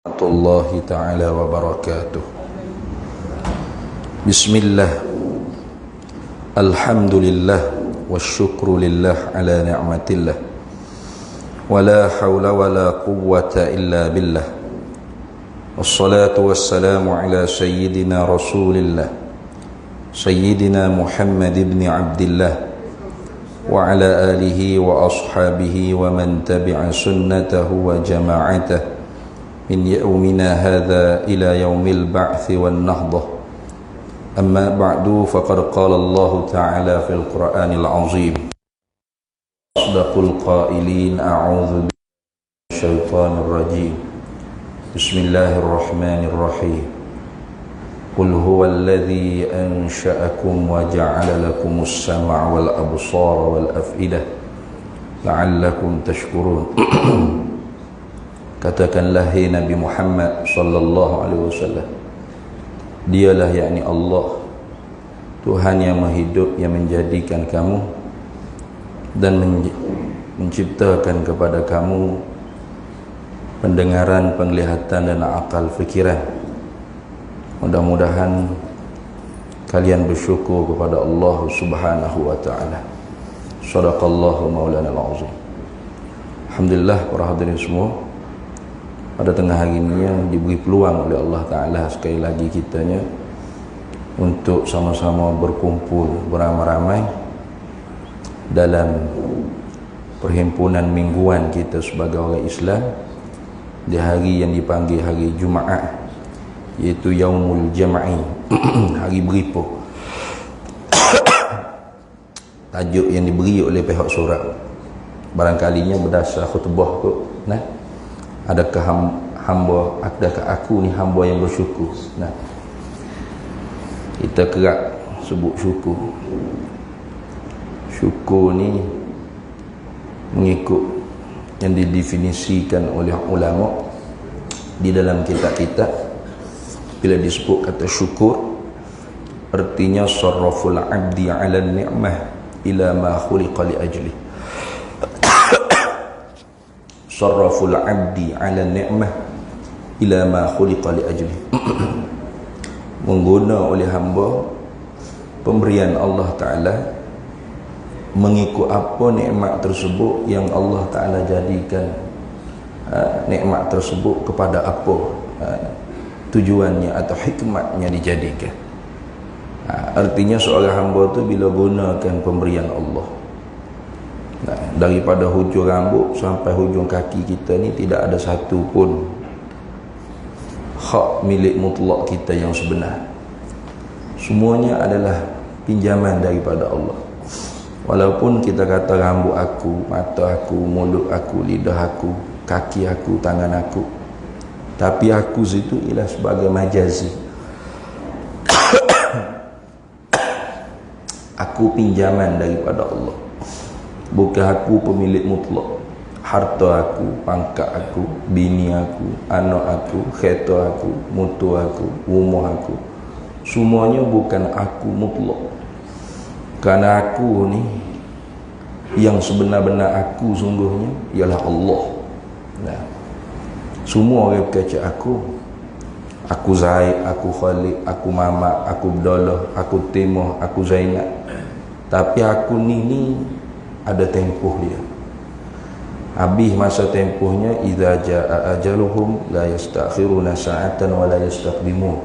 Warahmatullahi ta'ala wabarakatuh. Bismillah, alhamdulillah, wasyukru lillah ala ni'matillah, wa la hawla wa la quwwata illa billah. Wassalatu wassalamu ala sayyidina rasulillah, sayyidina Muhammad ibn Abdillah, wa ala alihi wa ashabihi wa man tabi'a sunnatahu wa jama'atahu min yaumina hadha ila yaumil ba'thi wan nahdah. Amma ba'du, faqad qala Allah ta'ala fil Qur'anil azim, asdaqul qailin, a'udzu billahi syaitanir rajim, bismillahirrahmanirrahim. Qul huwal ladzi ansha'akum wa ja'ala lakumus sam'a wal absara wal af'idah la'allakum tashkurun. Katakanlah, hai Nabi Muhammad sallallahu alaihi wasallam, dialah yakni Allah, Tuhan yang menghidup, yang menjadikan kamu dan menciptakan kepada kamu pendengaran, penglihatan dan akal fikiran. Mudah-mudahan kalian bersyukur kepada Allah Subhanahu wa taala. Shadaqallahu maulana al-azim. Alhamdulillah, para hadirin semua, pada tengah hari ini yang diberi peluang oleh Allah Ta'ala sekali lagi kitanya untuk sama-sama berkumpul beramai-ramai dalam perhimpunan mingguan kita sebagai orang Islam di hari yang dipanggil hari Jumaat, iaitu Yaumul Jam'i, hari beripo. Tajuk yang diberi oleh pihak surat barangkalinya berdasar khutbah tu, nah, adakah aku ni hamba yang bersyukur. Nah, kita kerap sebut syukur. Syukur ni mengikut yang didefinisikan oleh ulama di dalam kitab-kitab. Bila disebut kata syukur, artinya sarraful abdi ala ni'mah ila ma khuliqa li ajli. Sarraful abdi ala ni'mah ila ma khuliqa li ajli. Mengguna oleh hamba pemberian Allah Ta'ala mengikut apa nikmat tersebut yang Allah Ta'ala jadikan nikmat tersebut kepada apa tujuannya atau hikmatnya dijadikan. Artinya seorang hamba tu bila gunakan pemberian Allah, daripada hujung rambut sampai hujung kaki kita ni tidak ada satu pun hak milik mutlak kita yang sebenar. Semuanya adalah pinjaman daripada Allah. Walaupun kita kata rambut aku, mata aku, mulut aku, lidah aku, kaki aku, tangan aku, tapi aku situ ialah sebagai majazi. Aku pinjaman daripada Allah, bukan aku pemilik mutlak. Harta aku, pangkat aku, bini aku, anak aku, kereta aku, motor aku, rumah aku, semuanya bukan aku mutlak. Kerana aku ni, yang sebenar-benar aku sungguhnya ialah Allah. Nah, semua orang berkata aku Zaid, aku Khalid, aku Mamat, aku Abdullah, aku Timur, aku Zainab. Tapi aku ni ada tempoh dia. Habis masa tempohnya, idza jaa ajaluhum la yastakhiruna sa'atan wa la yastaqdimun.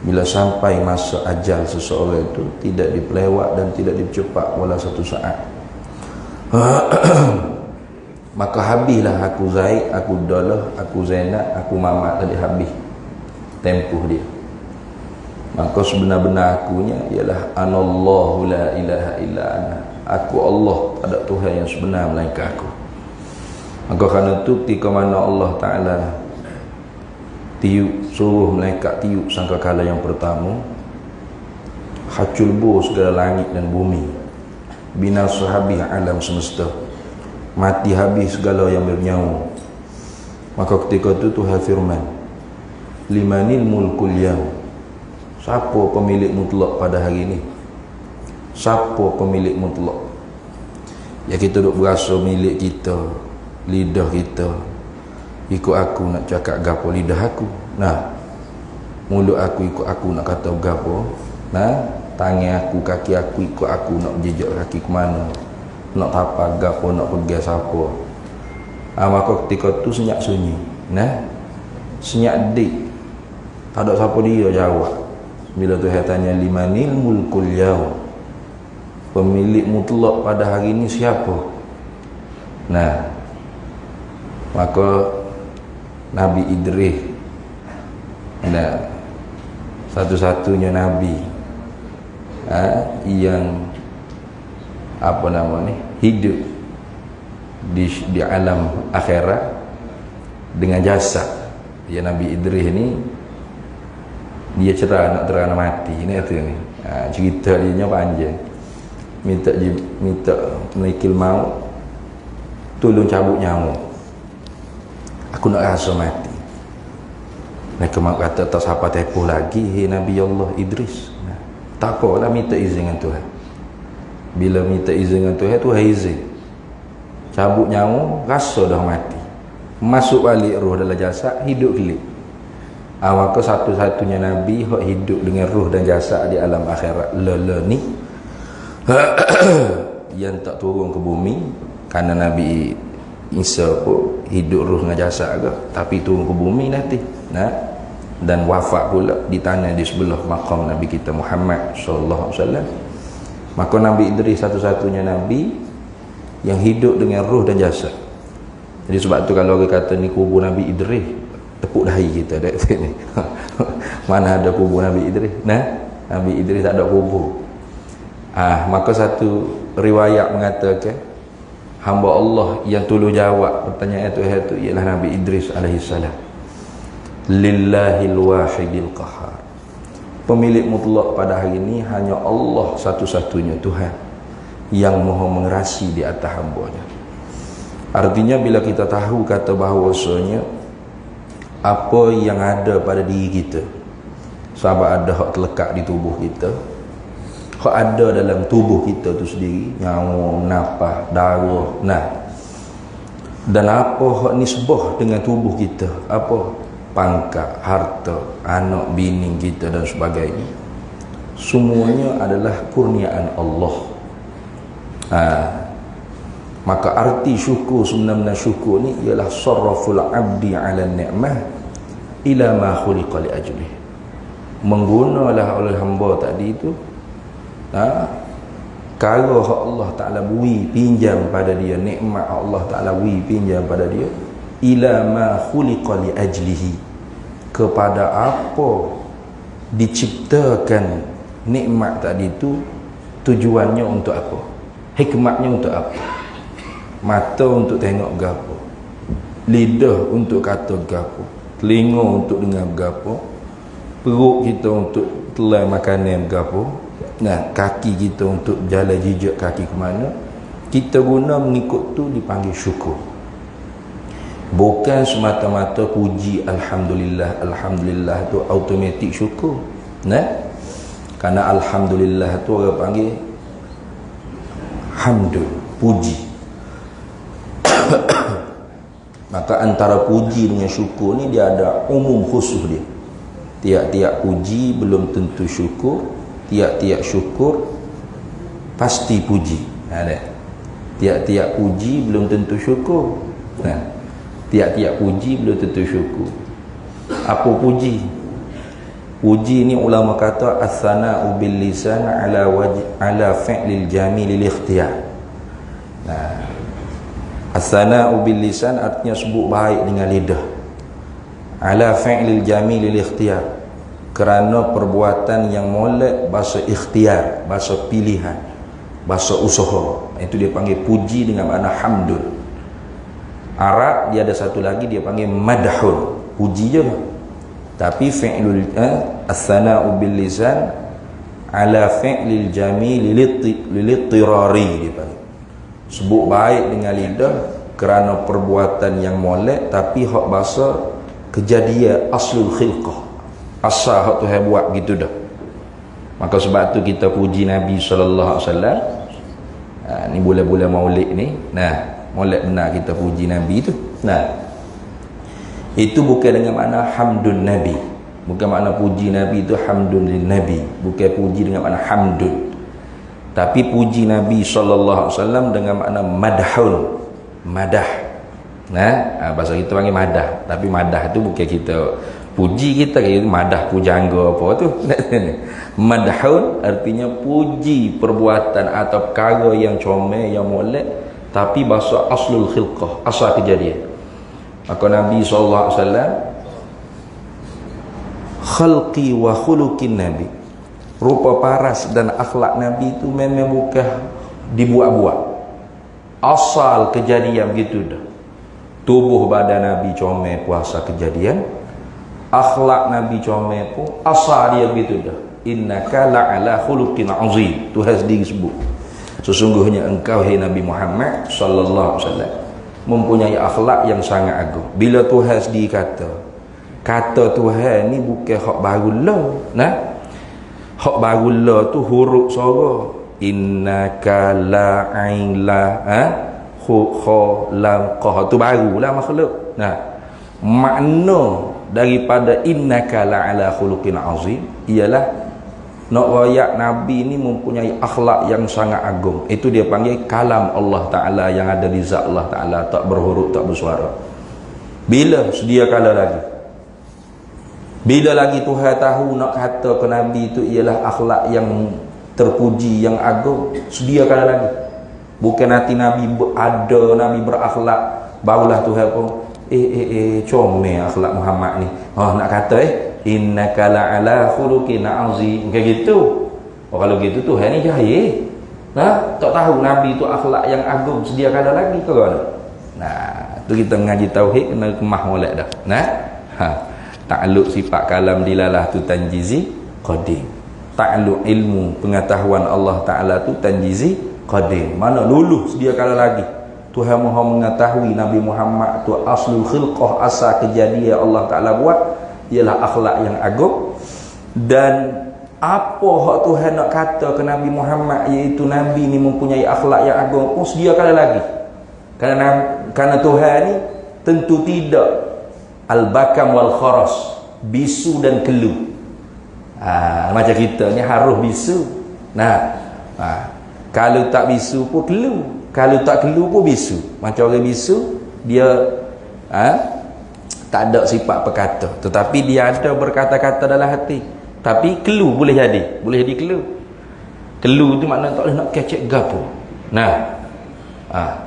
Bila sampai masa ajal seseorang itu, tidak dipelewat dan tidak dipercepat wala satu saat. Maka habislah aku Zaid, aku Abdullah, aku Zainab, aku Mamat, tadi habis tempoh dia. Maka sebenar-benar akunya ialah anallahu la ilaha illa ana. Aku Allah, tak ada Tuhan yang sebenar melainkan aku. Maka kerana itu ketika mana Allah Ta'ala tiup, suruh malaikat tiup sangkakala yang pertama, haculbu segala langit dan bumi, binasa habis alam semesta, mati habis segala yang bernyawa. Maka ketika itu Tuhan firman, limanil mulkul yaum, siapa pemilik mutlak pada hari ini? Siapa pemilik mutlak? Ya, kita duk berasa milik kita, lidah kita, ikut aku nak cakap gapo, lidah aku. Nah, mulut aku ikut aku nak kata gapo. Nah, tangan aku, kaki aku ikut aku nak jejak kaki ke mana, nak tapak gapo, nak pergi siapa. Maka ketika tu senyap sunyi. Nah, senyap dik. Tak ada siapa dia jawab. Bila Tuhan tanya limanil mulkul yaum, pemilik mutlak pada hari ini siapa? Nah, maka Nabi Idris, nah, satu-satunya Nabi yang apa nama ni, hidup di alam akhirat dengan jasad. Ya, Nabi Idris ni dia cerah nak terang mati ni kata ni. Cerita dia panjang. Minta menikil maut, tolong cabut nyawa. Aku nak rasa mati. Mereka mak kata tak siapa tepuh lagi, hei Nabi Allah Idris. Tak apalah minta izin dengan Tuhan. Bila minta izin dengan Tuhan, Tuhan izin. Cabut nyawa, rasa dah mati. Masuk balik roh dalam jasad, hidup klik. Maka satu-satunya Nabi yang hidup dengan roh dan jasad di alam akhirat ni yang tak turun ke bumi. Kerana Nabi Isa pun hidup roh dengan jasad ke, tapi turun ke bumi nanti. Nah, dan wafat pula di tanah di sebelah makam Nabi kita Muhammad sallallahu alaihi wasallam. Maka Nabi Idris satu-satunya Nabi yang hidup dengan roh dan jasad. Jadi sebab tu kalau orang kata ni kubur Nabi Idris, tepuk dahi kita dekat sini. Mana ada kubur Nabi Idris? Nah, Nabi Idris tak ada kubur. Maka satu riwayat mengatakan hamba Allah yang tolong jawab pertanyaan Tuhan itu ialah Nabi Idris alaihissalam. Lillahil wahidil qahar. Pemilik mutlak pada hari ini hanya Allah satu-satunya Tuhan yang maha mengerasi di atas hamba-Nya. Artinya bila kita tahu kata bahawasanya apa yang ada pada diri kita, sebab ada hak terlekat di tubuh kita, hak ada dalam tubuh kita tu sendiri, nyawa, nafas, darah, dan apa hak nisbah dengan tubuh kita, apa pangkat, harta, anak, bini kita dan sebagainya, semuanya adalah kurniaan Allah. Maka arti syukur sebenarnya syukur ni ialah sarraful abdi ala ni'mah ila ma khuliqa li ajlih. Menggunalah oleh hamba tadi itu kalau Allah Ta'ala beri pinjam pada dia, nikmat Allah Ta'ala beri pinjam pada dia, ila ma khuliqa li ajlihi, kepada apa diciptakan nikmat tadi itu, tujuannya untuk apa, hikmatnya untuk apa. Mata untuk tengok gapo, lidah untuk kata gapo, telinga untuk dengar gapo, perut kita untuk telan makanan gapo, kaki kita untuk jalan jejak kaki ke mana, kita guna mengikut tu dipanggil syukur. Bukan semata-mata puji alhamdulillah, alhamdulillah tu automatik syukur. Karena alhamdulillah tu orang panggil hamdul, puji. Maka antara puji dengan syukur ni dia ada umum khusus dia. Tiap-tiap puji belum tentu syukur, tiap-tiap syukur pasti puji. Tiap-tiap puji belum tentu syukur. Tiap-tiap puji belum tentu syukur. Apa puji? Puji ni ulama kata as-sana'u bil lisan ala fi'lil jamilil ikhtiyar. As-sana'u bil lisan artinya sebut baik dengan lidah. Ala fi'lil jamilil ikhtiyar, kerana perbuatan yang molek, bahasa ikhtiar, bahasa pilihan, bahasa usaha. Itu dia panggil puji dengan makna hamdul. Arab dia ada satu lagi dia panggil madhun, puji je. Tapi fi'lul as-sana'u bil lisan ala fi'lil jamilil littirari dia panggil. Sebut baik dengan lidah kerana perbuatan yang molek, tapi hak bahasa kejadian aslul khilqah, asal hak Tuhan buat gitu dah. Maka sebab tu kita puji Nabi sallallahu alaihi wasallam. Ni bulan-bulan Maulid ni, maulid benar kita puji Nabi tu. Itu bukan dengan makna hamdun nabi, bukan makna puji nabi itu hamdun lin nabi, bukan puji dengan makna hamdun, tapi puji nabi sallallahu alaihi wasallam dengan makna madhun, madah. Bahasa kita panggil madah, tapi madah itu bukan kita puji, kita kayak madah pujangga apa tu. Madhun artinya puji perbuatan atau perkara yang comel, yang molek, tapi bahasa aslul khilqah, asal kejadian. Maka Nabi SAW, khalqi wa khuluqin Nabi, rupa paras dan akhlak Nabi itu memang bukan dibuat-buat, asal kejadian gitu dah. Tubuh badan Nabi comel puasa kejadian, akhlak Nabi comel pun asal dia gitu dah. Innaka la'ala khuluqin azim, Tuhan sendiri sebut, sesungguhnya engkau hai Nabi Muhammad sallallahu alaihi wasallam mempunyai akhlak yang sangat agung. Bila Tuhan sendiri kata Tuhan ni bukan hak baru lah. Hak baru lah tu huruf suara. Innaka la'ila khalaqah tu barulah makhluk. Makna daripada innaka la'ala khuluqin azim ialah nak royak Nabi ni mempunyai akhlak yang sangat agung. Itu dia panggil kalam Allah Ta'ala yang ada di zat Allah Ta'ala, tak berhuruf, tak bersuara. Bila sedia kala lagi, bila lagi Tuhan tahu nak kata ke Nabi itu ialah akhlak yang terpuji, yang agung, sedia kala lagi. Bukan nanti Nabi ada, Nabi berakhlak, barulah Tuhan pun comel akhlak Muhammad ni. Nak kata innaka la'ala khuluqin azim, kayak gitu. Kalau gitu Tuhan ni jahil. Tak tahu Nabi itu akhlak yang agung, sedia kala lagi ke kan. Tu kita ngaji tauhid kena kemah molek dah. Ta'alluq sifat kalam dilalah tu tanjizi qadim. Ta'alluq ilmu pengetahuan Allah Ta'ala tu tanjizi qadim. Mana luluh sedia kala lagi. Tuhan Maha mengetahui Nabi Muhammad tu aslul khilqah, asal kejadian Allah Ta'ala buat ialah akhlak yang agung. Dan apa hak Tuhan nak kata ke Nabi Muhammad iaitu Nabi ni mempunyai akhlak yang agung pun sedia kala lagi. Kerana Tuhan ni tentu tidak al-bakam wal kharas, bisu dan kelu. Macam kita ni harus bisu. Kalau tak bisu pun kelu, kalau tak kelu pun bisu. Macam orang bisu dia tak ada sifat perkata, tetapi dia ada berkata-kata dalam hati. Tapi kelu boleh jadi kelu. Kelu tu makna tak boleh nak kecek gapo.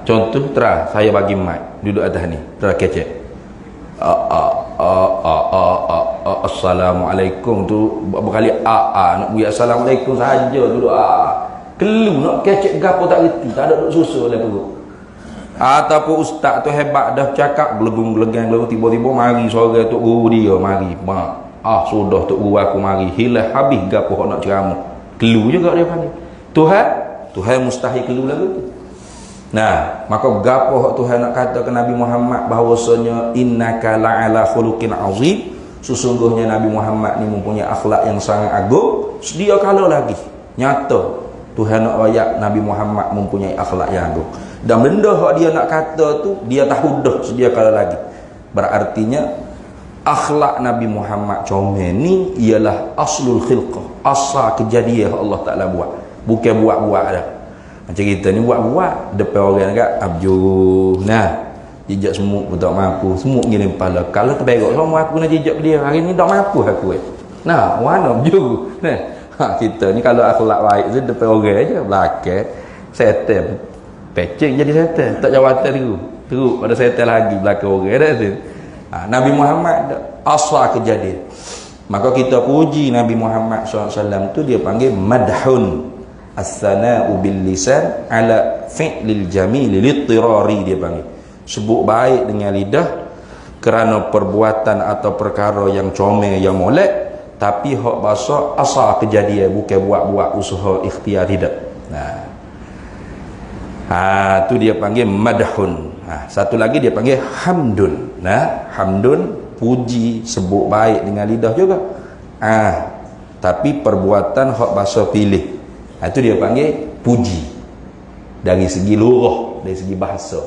Contoh terang, saya bagi mic duduk atas ni, terang kecek. Assalamualaikum tu berkali nak buat assalamualaikum saja duduk kelu nak kecek gapo tak reti, tak ada duk susul oleh perut. Ataupun ustaz tu hebat dah cakap gelegung-gelegang tiba-tiba mari suara tok guru dia mari sudah tok guru aku mari hilang habis gapo hok nak ceramah. Kelu juga dia panggil. Tuhan mustahil kelu lagu tu. Maka gapo hok Tuhan nak kata ke Nabi Muhammad bahawasanya innaka la'ala khuluqin azim, sesungguhnya Nabi Muhammad ni mempunyai akhlak yang sangat agung. Sedia kala lagi nyata Tuhan nak royak Nabi Muhammad mempunyai akhlak yang agung. Dan benda hak dia nak kata tu dia tahu dah sedia kala lagi. Berartinya akhlak Nabi Muhammad comel ni ialah aslul khilqah, asal kejadian Allah Ta'ala buat, bukan buat-buat dah. Macam kita ni buat-buat depan orang kat abjuh jejak semut pun tak mampu, semut gini kepala. Kalau terberok semua aku nak jejak dia, hari ni tak mampu aku mana abjuh. Kita ni kalau akhlak baik tu depan orang aja, belakang setan pecing jadi setan, tak jawatan teruk pada setan lagi belakang orang dah tu. Nabi Muhammad asal kejadian. Maka kita puji Nabi Muhammad SAW tu dia panggil madhun, as-sana'u bil lisan ala fi'lil jamil litirari, dia panggil sebut baik dengan lidah kerana perbuatan atau perkara yang comel, yang molek, tapi hak bahasa asal kejadian, bukan buat-buat usaha ikhtiar tidak. Tu dia panggil madhun. Satu lagi dia panggil hamdun. Hamdun puji, sebut baik dengan lidah juga. Tapi perbuatan hak bahasa pilih. Itu dia panggil puji dari segi lurah, dari segi bahasa.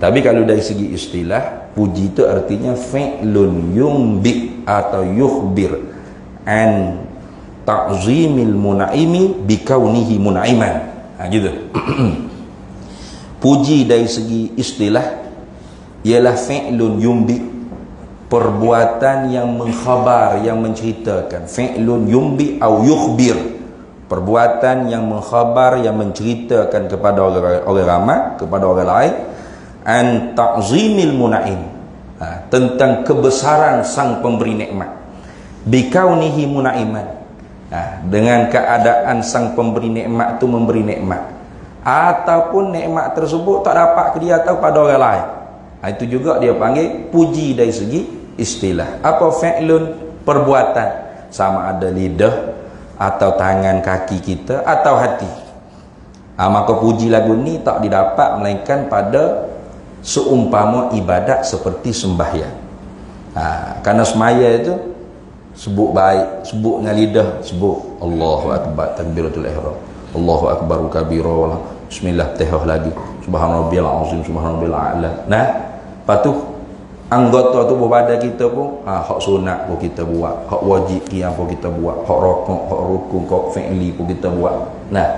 Tapi kalau dari segi istilah, puji itu artinya fi'lun yumbi atau yukhbir an ta'zimil mun'imi bikaunihi mun'iman. Gitu. Puji dari segi istilah ialah fi'lun yumbi, perbuatan yang mengkhabar, yang menceritakan. Fi'lun yumbi au yukhbir, perbuatan yang mengkhabar, yang menceritakan kepada orang ramai, kepada orang lain, an ta'zimil mun'im, tentang kebesaran sang pemberi nikmat, bikaunihi mun'iman, dengan keadaan sang pemberi nikmat itu memberi nikmat, ataupun nikmat tersebut tak dapat ke dia atau pada orang lain. Itu juga dia panggil puji dari segi istilah. Apa fi'lun? Perbuatan, sama ada lidah atau tangan kaki kita atau hati. Maka puji lagu ni tak didapat melainkan pada seumpama ibadat seperti sembahyang. Karena semaya itu sebut baik, sebut dengan lidah, sebut Allahu Akbar, takbiratul ihram, Allahu Akbar kabira, bismillah, tehah lagi, subhanarabbiyal azim, subhanarabbiyal a'la. Nah, lepas tu anggota tubuh badan kita pun hak sunat pun kita buat, hak wajib qiyam pun kita buat, hak rukuk, hak rukun, hak fi'li pun kita buat. Nah,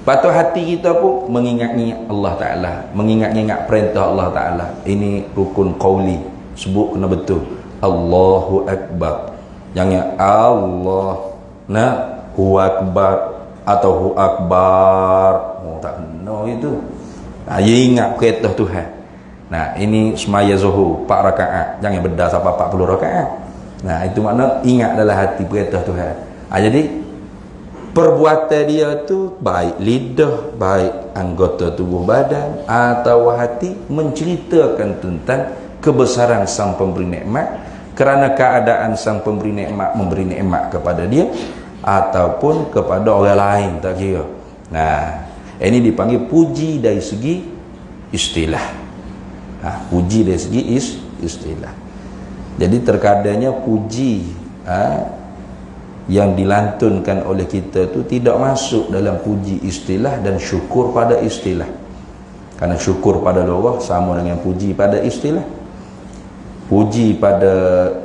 lepas tu hati kita pun mengingat-ingat Allah Ta'ala, mengingat-ingat perintah Allah Ta'ala. Ini rukun qauli, sebut kena betul, Allahu Akbar. Jangan Allah, nah, Hu Akbar atau Hu Akbar. Tak kena itu. Dia ingat perintah Tuhan. Nah, ini semaya zuhur 4 rakaat. Jangan bedah sampai 40 rakaat. Nah, itu makna ingat dalam hati perintah Tuhan. Jadi perbuatan dia tu baik lidah, baik anggota tubuh badan atau hati menceritakan tentang kebesaran sang pemberi nikmat, kerana keadaan sang pemberi nikmat memberi nikmat kepada dia ataupun kepada orang lain, tak kira. Nah, ini dipanggil puji dari segi istilah. Puji dari segi istilah. Jadi terkadangnya puji yang dilantunkan oleh kita tu tidak masuk dalam puji istilah dan syukur pada istilah. Karena syukur pada Allah sama dengan puji pada istilah. Puji pada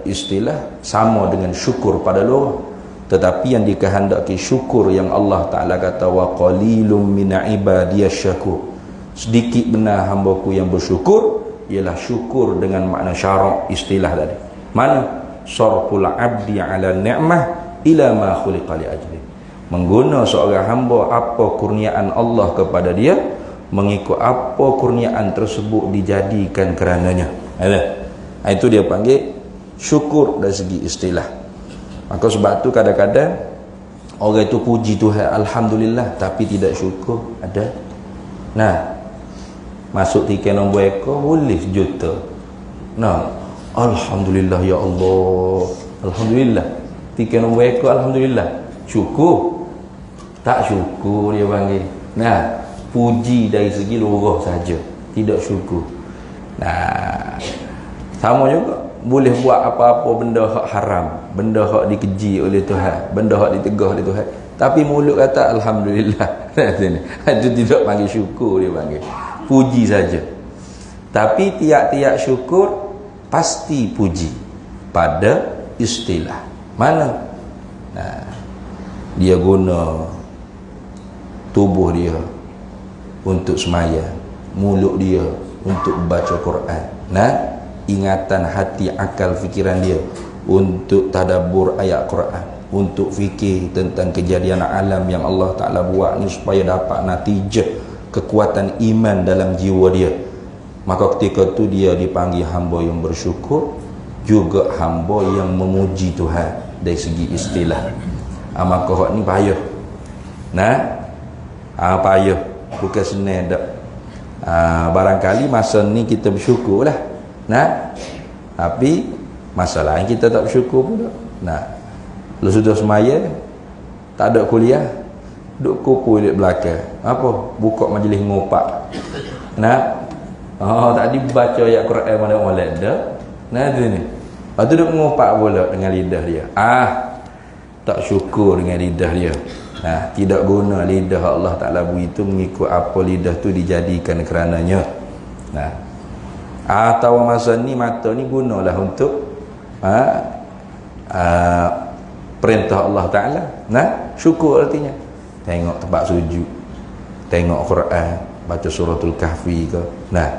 istilah sama dengan syukur pada Allah. Tetapi yang dikehendaki syukur yang Allah Ta'ala kata wa qalilum min ibadiyasy syakur, sedikit benar hambaku yang bersyukur, ialah syukur dengan makna syarak istilah tadi. Mana? Sarful abdi ala ni'mah ila ma khuliqa li ajli, mengguna seorang hamba apa kurniaan Allah kepada dia, mengikut apa kurniaan tersebut dijadikan kerananya. Itu dia panggil syukur dari segi istilah. Maka sebab tu kadang-kadang orang itu puji Tuhan alhamdulillah tapi tidak syukur, ada. Nah, masuk tiket nombor ekor boleh sejuta. Nah, alhamdulillah ya Allah, alhamdulillah. Tiket nombor ekor alhamdulillah. Syukur? Tak syukur dia panggil. Nah, puji dari segi luruh saja, tidak syukur. Nah, sama juga boleh buat apa-apa benda hak haram, benda hak dikeji oleh Tuhan, benda hak ditegah oleh Tuhan, tapi mulut kata alhamdulillah. Itu tidak panggil syukur, dia panggil puji saja. Tapi tiap-tiap syukur pasti puji pada istilah. Mana? Nah, dia guna tubuh dia untuk sembahyang, mulut dia untuk baca Quran. Nah, ingatan hati, akal, fikiran dia untuk tadabbur ayat Quran, untuk fikir tentang kejadian alam yang Allah Ta'ala buat ni supaya dapat natijah kekuatan iman dalam jiwa dia. Maka ketika tu dia dipanggil hamba yang bersyukur, juga hamba yang memuji Tuhan dari segi istilah. Maka hak ni payah. Nah, payah, bukan senang dak. Barangkali masa ni kita bersyukur lah. Nah, tapi masalahnya kita tak bersyukur pula. Nah, kalau sudah semaya tak ada kuliah, duduk kupu di belakang. Apa? Buka majlis ngopak. Nah, tadi baca ayat Quran mana molek dah. Nah, tu ni. Lepas tu duduk ngopak pula dengan lidah dia. Tak syukur dengan lidah dia. Nah, tidak guna lidah Allah Ta'ala itu mengikut apa lidah tu dijadikan kerananya. Nah, Atau masa ni mata ni gunalah untuk perintah Allah Ta'ala. Nah, syukur artinya. Tengok tempat sujud, tengok Quran, baca suratul Kahfi ke. Nah,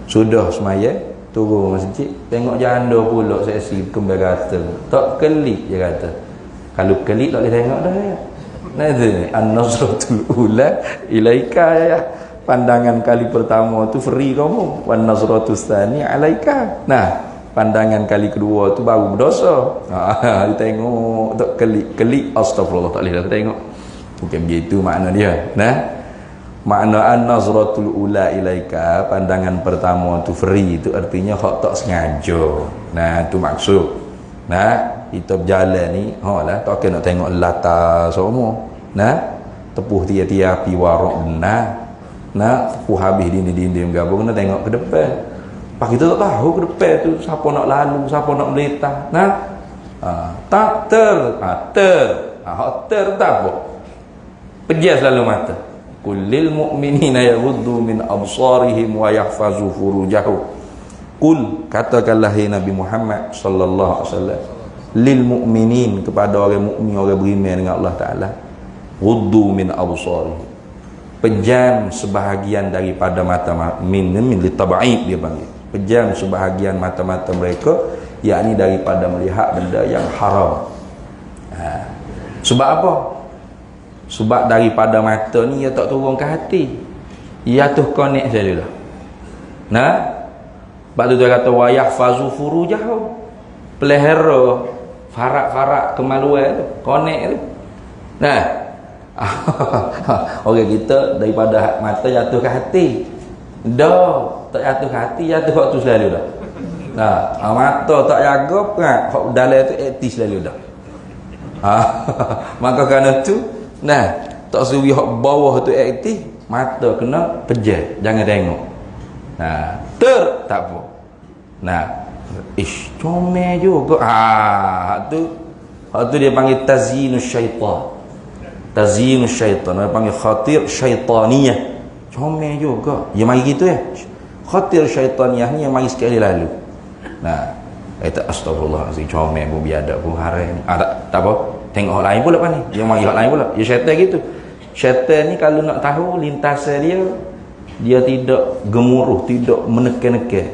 sudah semaya, turun masjid, tengok janda pula seksi kembali kata. Tak kelip je kata. Kalau kelip tak boleh tengok dah ya. Nah itu ni, an-nazratul ula ilaika ya. Pandangan kali pertama tu free kamu, wan nazratus tsani alaika. Nah, pandangan kali kedua tu baru berdosa. Ha, tengok tak kelip astagfirullah, tak boleh dah tengok. Bukan begitu makna dia. Nah, makna an-nazratul ula ilaika, pandangan pertama tu free, itu artinya hak tak sengaja. Nah, tu maksud. Nah, kita berjalan ni, lah tak kena tengok latar semua. Nah, tepuh tiap-tiap api warok benar. Nah, tepuh habis dinding-dinding gabung, kena tengok ke depan. Pak kita tak tahu ke depan tu siapa nak lalu, siapa nak melintah. Nah, tak tak apa. Pejas lalu mata. Kullil mu'minina yaghuddu min absarihim wa yahfazu furujahum. Kul, katakanlah hai Nabi Muhammad sallallahu alaihi wasallam, lil mu'minin, kepada orang mukmin, orang beriman dengan Allah Taala, ghuddu min absarihim, pejam sebahagian daripada mata, min litab'id dia panggil, pejam sebahagian mata-mata mereka, yakni daripada melihat benda yang haram. Sebab apa? Sebab daripada mata ni ia tak turun ke hati, ia tu connect saja dah. Nah, sebab tu dia kata wa yahfazu furujahu, pelihara farak-farak kemaluan tu, connect tu. Nah, orang kita daripada mata jatuh ke hati. Dah, tak jatuh ke hati, jatuh hak tu selalu dah. Nah, mata tak jaga perak, hak dalam tu aktif selalu dah. Maka kerana tu, nah, tak suri hak bawah tu aktif, mata kena pejam, jangan tengok. Nah, tak apa. Nah, comel juga. Hak tu dia panggil tazyinus syaitan. Tazyinus syaitan, dia panggil khatir syaitaniyah. Comel juga. Ya mari gitu ya. Khatir syaitaniyah ni yang mari sekali lalu. Nah, kata astagfirullahalazim, comel pun biadab pun haram ni. Tak apa. Tengok hak lain pula ni. Dia mari hak lain pula. Ya syaitan gitu. Syaitan ni kalau nak tahu lintasan dia tidak gemuruh, tidak menekan-nekan.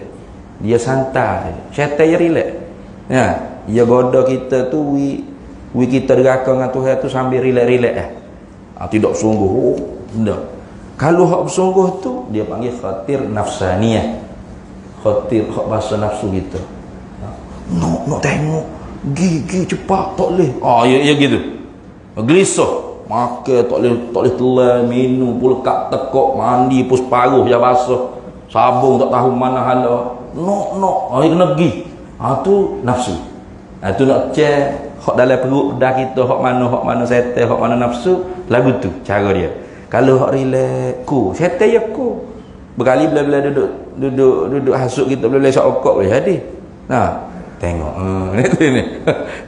Dia santai. Syaitan dia relax. Ya, dia goda kita tu we kita deraka dengan Tuhan tu sambil relax-relax tidak sungguh. Tak. Kalau hak bersungguh tu dia panggil khatir nafsaniyah. Khatir hak bahasa nafsu kita. Nak tengok gigi cepat tak boleh. Ya gitu. Gelisah. Makan tak boleh telan, minum pula kat tekok, mandi pun separuh je basah. Sabung tak tahu mana hala. Nak kena pergi. Tu nafsu. Tu nak cek hak dalam perut dah kita, hak mana setan, hak mana nafsu, lagu tu cara dia. Kalau hak relax ku, setan ya ku. Berkali bila duduk hasut kita, bila sok okok boleh jadi. Nah, tengok ni.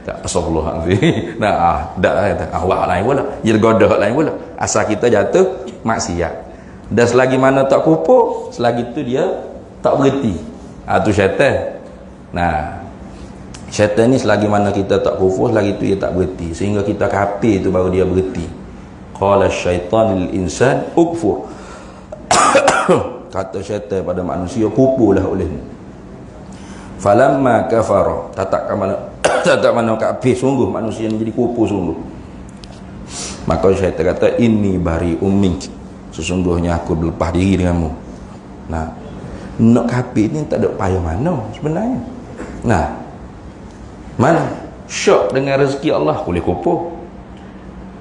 Tak astagfirullahalazim. Nah, dak awak lain pula. Dia goda hak lain pula. Asal kita jatuh maksiat. Dan selagi mana tak kupuk, selagi tu dia tak berhenti. Tu syaitan. Nah, syaitan ni selagi mana kita tak kufur, selagi tu dia tak berhenti, sehingga kita kafir tu baru dia berhenti. Qala syaitan lil insan ukfur. Kata syaitan pada manusia, kufurlah olehmu. Falamma kafara, tak mana kafir sungguh, manusia ni jadi kufur sungguh. Maka syaitan kata, inni bari'um mink, sesungguhnya aku berlepas diri denganmu. Nah, nak kafir ni tak ada payah mana sebenarnya. Nah, mana syok dengan rezeki Allah, boleh kopong.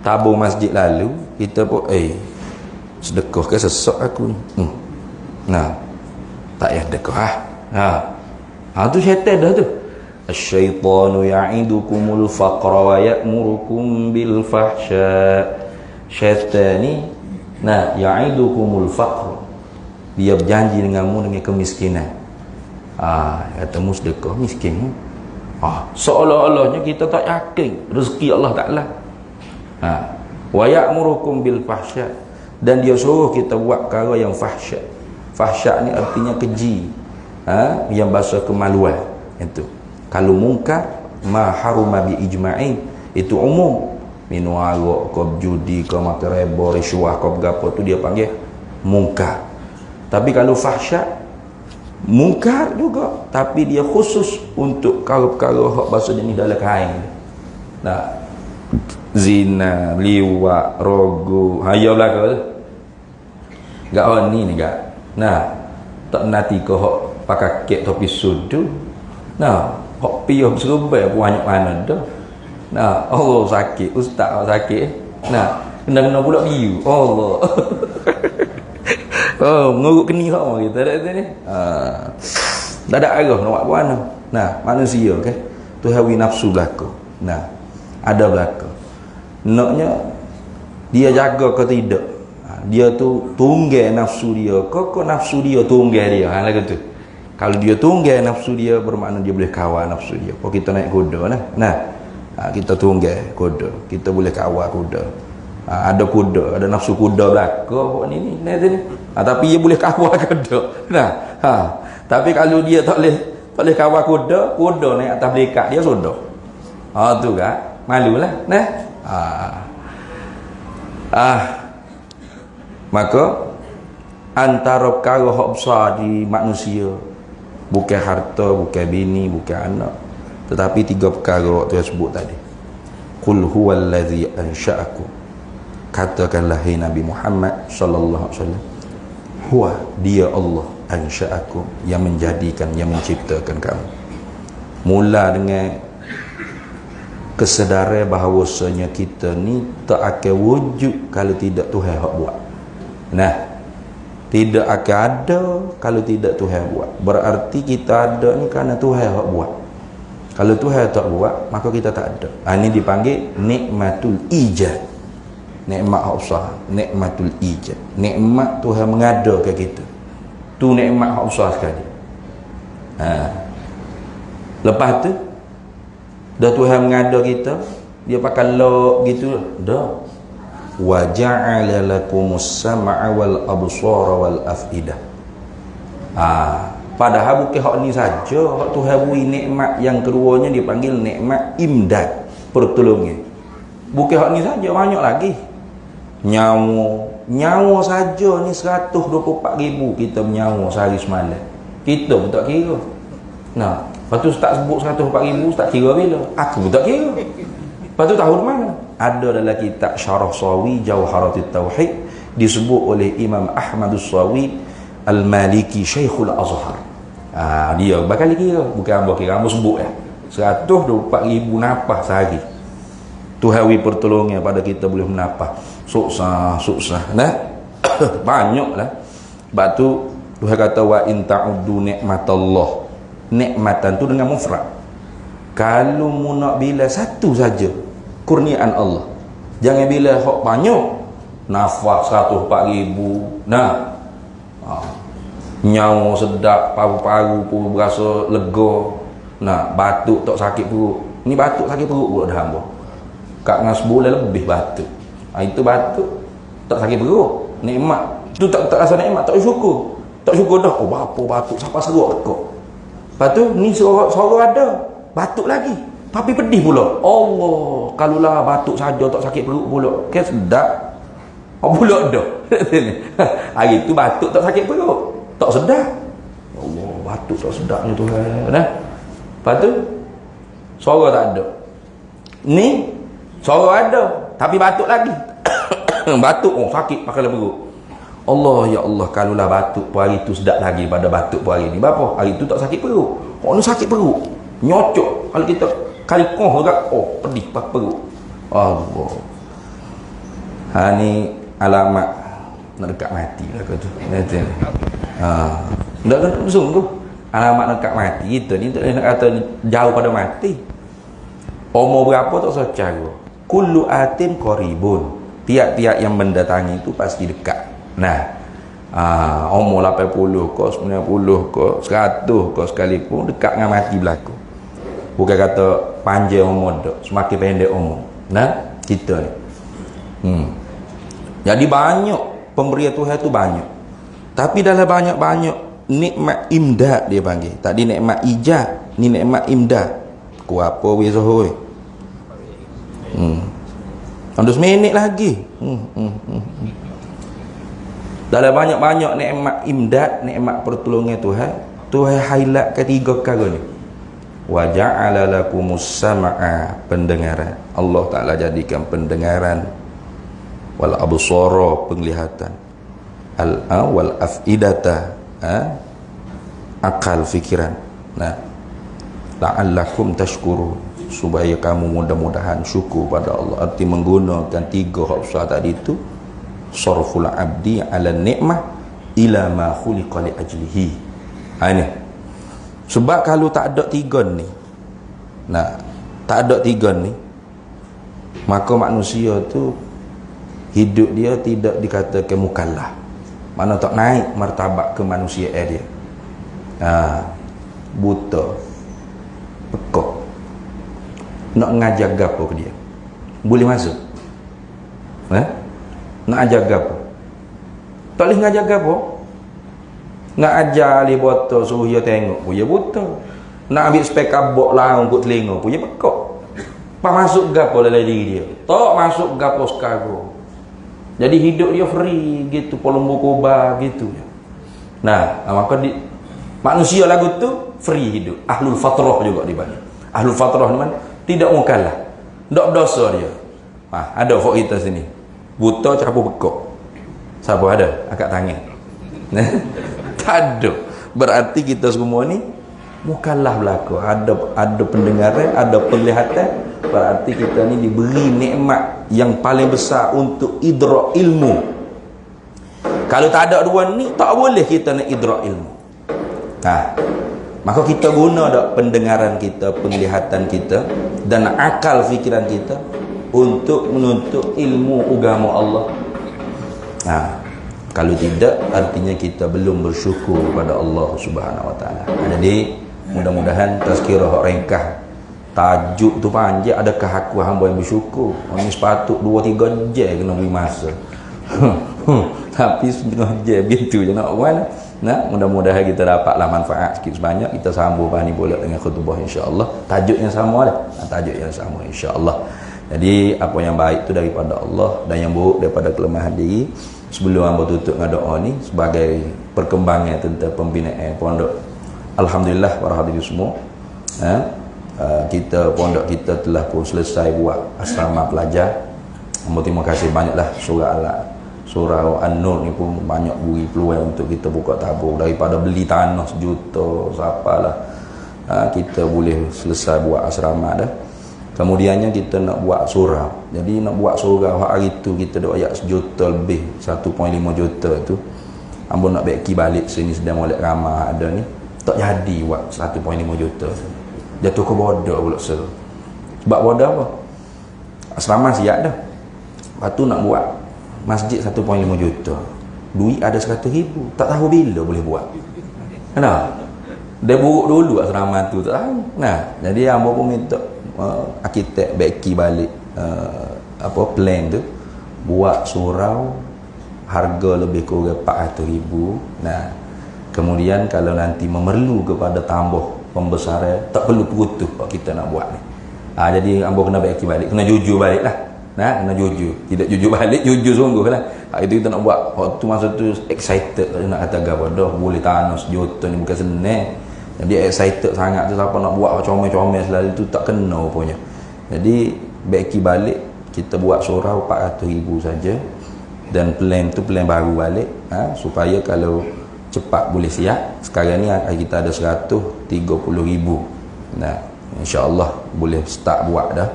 Tabung masjid lalu kita pun sedekah ke sesak aku ni. Nah, tak payah sedekah. Tu syaitan dah tu. Asyaitanu ya'idukumul faqra wa ya'murukum bil fahsya. Syaitan ni ya'idukumul faqra, dia berjanji denganmu dengan kemiskinan. Katamu sedekah miskin. Seolah-olahnya kita tak yakin rezeki Allah Ta'ala. Wa ya'murukum bil fahsya, dan dia suruh kita buat perkara yang fahsya. Fahsya ni artinya keji. yang bahasa kemaluan itu. Kalau mungkar ma haruma bi ijma'in itu umum. Minum arak, kau judi, kau makan reba, risuah, kau berapa tu dia panggil mungkar. Tapi kalau fahsyat mungkar juga, tapi dia khusus untuk perkara-perkara hak bahasa jenis dalam kain. Nah, zina, liwat, rogo, hayau belaka tu. Gak on ni gak. Nah, tak nanti kau hak pakai kek topi sud tu. Nah, hak piah serba banyak mana dah. Nah, Allah sakit, ustaz sakit. Nah, kena pula biu. Allah. Oh, mengurut keni hak orang kita dak ni. Tak ada arah nak buat mana. Nah, manusia kan. Tu hawi nafsu belaka. Nah, ada belaka. Naknya dia jaga ke tidak. Dia tu tunggal nafsu dia ke nafsu dia tunggal dia. Ha lagu tu. Kalau dia tunggal nafsu dia bermakna dia boleh kawal nafsu dia. Kalau kita naik kuda nah. Kita tunggal kuda, kita boleh kawal kuda. Ada kuda, ada nafsu kuda belaka ni tapi dia boleh kawal kuda. Nah, tapi kalau dia tak boleh kawal kuda naik atas belikat dia sudah. Tu kan, malulah. Nah. Maka antara perkara hak besar di manusia bukan harta, bukan bini, bukan anak, tetapi 3 perkara waktu yang sebut tadi. Qul huwallazi ansha'akum, katakanlah hai Nabi Muhammad sallallahu alaihi wasallam, huwa dia Allah, ansha'akum yang menjadikan, yang menciptakan kamu. Mula dengan kesedaran bahawasanya kita ni tak akan wujud kalau tidak Tuhan hak buat. Nah, tidak akan ada kalau tidak Tuhan buat. Berarti kita ada ni kerana Tuhan hak buat. Kalau Tuhan tak buat, maka kita tak ada. Ini dipanggil nikmatul ijad. Nikmat hak besar, nikmatul ijad. Nikmat Tuhan mengadakan kita. Tu nikmat hak besar sekali. Lepas tu dah Tuhan mengada kita, dia pakai lok gitu dah. Wa ja'ala lakumus sam'a wal absara wal afidah. Padahal bukan hak ni saja, hak Tuhan beri nikmat yang keduanya dipanggil nikmat imdad, pertolongan. Bukan hak ni saja, banyak lagi. Nyawa saja ni 124,000 kita menyawa sehari semalam. Kita pun tak kira. Nah, lepas tu tak sebut 104,000, tak kira bila. Aku pun tak kira. Lepas tu tahu mana? Ada dalam kitab Syarah Sawi Jawharatul Tauhid, disebut oleh Imam Ahmadus Sawi Al-Maliki Syekhul Azhar. Dia bakal kira, bukan hamba kira, hamba sebut 124,000 nafas sehari. Tuhawi pertolongan pada kita boleh menafas. Susah. Nah, banyaklah. Sebab tu Tuhan kata wa in ta'uddu nikmatallah. Nikmatan tu dengan mufrad. Kalau mu nak bila satu saja kurniaan Allah. Jangan bila hak banyak. Nafas 104,000. Nah. Nyawa sedap, paru-paru pun berasa lega. Nah, batuk tak sakit perut. Ni batuk sakit perut pula dah hamba. Kat dengan sebulan lebih batuk. Itu batuk tak sakit perut. Nikmat. Tu tak rasa nikmat, tak syukur. Tak syukur dah. Oh, berapa batuk siapa seruk kau. Lepas tu ni suara ada. Batuk lagi. Tapi pedih pula. Allah, kalulah batuk saja tak sakit perut pula. Kan sedap. Pula dah. Hari tu batuk tak sakit perut. Tak sedap. Allah, batuk tak sedapnya Tuhan. Lepas tu suara tak ada. Ni suara ada tapi batuk lagi. Batuk sakit pakai perut. Allah, ya Allah, kalulah batuk pun hari tu sedap lagi pada batuk pun hari ni. Berapa? Hari tu tak sakit perut. Orang ni sakit perut. Nyocok. Kalau kita kali koh agak, pedih pakai perut. Allah. Ni alamat nak dekat mati lah kau tu. Tak kena sungguh. Alamat nak dekat mati kita ni tak nak kata jauh pada mati. Umur berapa tak usah cara. Kullu atin qaribun. Tiap-tiap yang mendatangi itu pasti dekat. Nah, umur 80 ke 90 ke 100 ke sekalipun dekat dengan mati berlaku. Bukan kata panjang umur dak, semakin pendek umur. Nah, kita ni. Jadi banyak pemberian Tuhan tu banyak. Tapi dalam banyak-banyak nikmat imdad dia panggil. Tadi nikmat ijad, ni nikmat imdad. Ku apa weh Zohor? 12 minit lagi. Dalam banyak-banyak nikmat imdad, nikmat pertolongan Tuhan, Tuhan highlight ketiga perkara ni. Wa ja'ala lakumus sam'a, pendengaran. Allah Taala jadikan pendengaran, wal absara, penglihatan, wal afidata, akal, fikiran. Nah, la'allakum tashkurun, supaya kamu mudah-mudahan syukur pada Allah. Arti menggunakan tiga hak besar tadi itu, sarful abdi ala ni'mah ila ma khuliqa li ajlihi. Ini sebab kalau tak ada tiga ni, tak ada tiga ni, maka manusia tu hidup dia tidak dikatakan mukallaf. Mana tak naik martabat kemanusiaan dia. Buta, pekak, nak ngajar gapo ke dia, boleh masuk? Nak ajar gapo? Tak boleh ngajar gapo? Nak ajar ali botol suruh dia tengok pun dia buta. Nak ambil spek kabok laung kot telinga pun dia pekak. Pas masuk gapo dalam diri dia, tak masuk gapo sekarang. Jadi hidup dia free gitu, polombo koba gitu. Nah, maka manusia lagu tu free hidup. Ahlul fatrah juga dipanggil. Ahlul fatrah ni mana? Tidak mukallaf. Tak berdosa dia. Ada fok kita sini. Buta capu pekak. Siapa ada? Angkat tangan. Tak ada. Berarti kita semua ni mukallaf belaka. Ada pendengaran, ada penglihatan. Berarti kita ni diberi nikmat yang paling besar untuk idrak ilmu. Kalau tak ada dua ni, tak boleh kita nak idrak ilmu. Maka kita guna dak pendengaran kita, penglihatan kita dan akal fikiran kita untuk menuntut ilmu agama Allah. Kalau tidak, artinya kita belum bersyukur kepada Allah Subhanahu Wa Taala. Jadi mudah-mudahan tazkirah ringkas, tajuk tu panjang, adakah aku hamba yang bersyukur? Ini sepatut 2-3 jam kena beri masa. Tapi setengah jam begitu je nak buat. Mudah-mudahan kita dapatlah manfaat sikit sebanyak. Kita sambung bahan ni boleh dengan khutbah insya-Allah. Tajuk yang sama dah. Tajuk yang sama insya-Allah. Jadi apa yang baik tu daripada Allah dan yang buruk daripada kelemahan diri. Sebelum hamba tutup dengan doa ni sebagai perkembangan tentang pembinaan pondok. Alhamdulillah para hadirin semua. Kita pondok kita telah pun selesai buat asrama pelajar. Terima kasih banyaklah surah An-Nur ni pun banyak beri peluang untuk kita buka tabung. Daripada beli tanah sejuta siapalah, kita boleh selesai buat asrama dah. Kemudiannya kita nak buat surau. Jadi nak buat surau hari tu kita dah ayat sejuta lebih, 1.5 juta tu. Ambo nak beki balik sini sedang molek ramah ada ni. Tak jadi buat 1.5 juta. Jatuh ke bodoh pula sel. Sebab bodoh apa? Asrama siap dah. Lepas tu nak buat masjid 1.5 juta. Duit ada 100,000. Tak tahu bila boleh buat. Kenapa? Dia buruk dulu asrama tu, tak tahu. Jadi ambo pun minta arkitek beki balik plan tu, buat surau harga lebih kurang 400,000. Kemudian kalau nanti memerlu kepada tambah pembesaran, tak perlu putus kita nak buat ni. Jadi ambo kena beki balik, kena jujur balik lah. Kena jujur. Tidak jujur balik, jujur sungguh lah. Itu kita nak buat. Waktu masa tu excited nak kata apa dah boleh tanah sejuta ni bukan senang. Jadi excited sangat tu, siapa nak buat comel-comel selalu tu tak kena punya. Jadi beki balik kita buat surau 400,000 saja. Dan plan tu plan baru balik, supaya kalau cepat boleh siap. Sekarang ni kita ada 130,000. InsyaAllah boleh start buat dah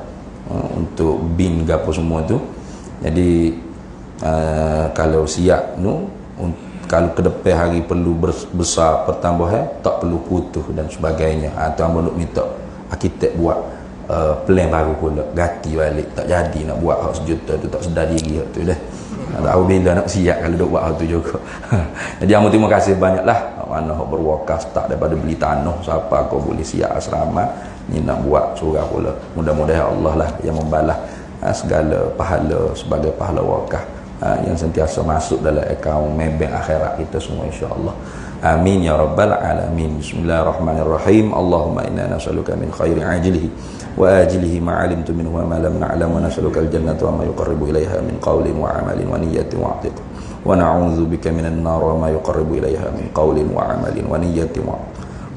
untuk bin gapo semua tu. Jadi kalau siap tu, kalau ke depan hari perlu besar pertambahan, tak perlu putus dan sebagainya. Atau hamba nak minta arkitek buat plan baru pula, ganti balik. Tak jadi nak buat hak sejuta tu, tak sedar diri hak tu dah. Tak tahu bila nak siap kalau nak buat hak tu juga. Jadi hamba terima kasih banyaklah mana hak berwakaf tak daripada beli tanah, siapa kau boleh siap asrama ni nak buat surau pula. Mudah-mudahan Allah lah yang membalas segala pahala sebagai pahala wakaf yang sentiasa masuk dalam akaun maybank akhirat kita semua insya-Allah. Amin ya rabbal alamin. Bismillahirrahmanirrahim. Allahumma inna nas'aluka min khairi ajilihi wa ajilihi ma 'alimtu minhu wa ma lam na'lam, wa nas'aluka al-jannata wa ma yuqarribu ilaiha min qawlin wa 'amalin wa niyyatin wa 'atiq, wa na'udzu bika minan nar wa ma yuqarribu ilaiha min qawlin wa 'amalin wa niyyatin wa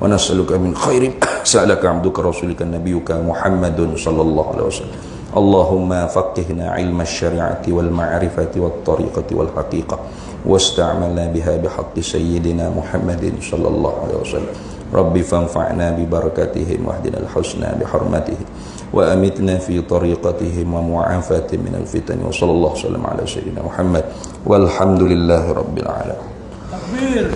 nas'aluka min khairin sa'alaka 'abduka rasulika nabiyyuka Muhammadun sallallahu alaihi wasallam. Allahumma faqihna 'ilma asy-syari'ati wal ma'rifati wat tariqati wal haqiqah واستعملنا بها بحق سيدنا محمد صلى الله عليه وسلم. ربي فانفعنا ببركاتهم واهدنا الحسنى بحرمتهم وأمتنا في طريقتهم ومعافاة من الفتن، وصلى الله وسلم على سيدنا محمد والحمد لله رب العالمين.